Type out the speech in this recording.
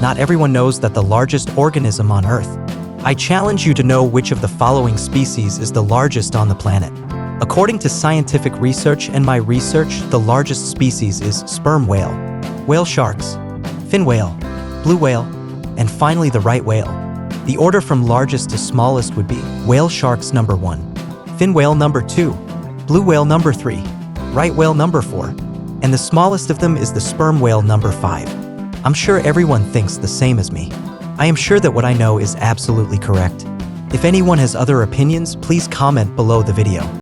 not everyone knows that the largest organism on Earth. I challenge you to know which of the following species is the largest on the planet. According to scientific research and my research, the largest species is sperm whale, whale sharks, fin whale, blue whale, and finally the right whale. The order from largest to smallest would be whale sharks number 1, fin whale number 2, blue whale number 3, right whale number 4, and the smallest of them is the sperm whale number 5. I'm sure everyone thinks the same as me. I am sure that what I know is absolutely correct. If anyone has other opinions, please comment below the video.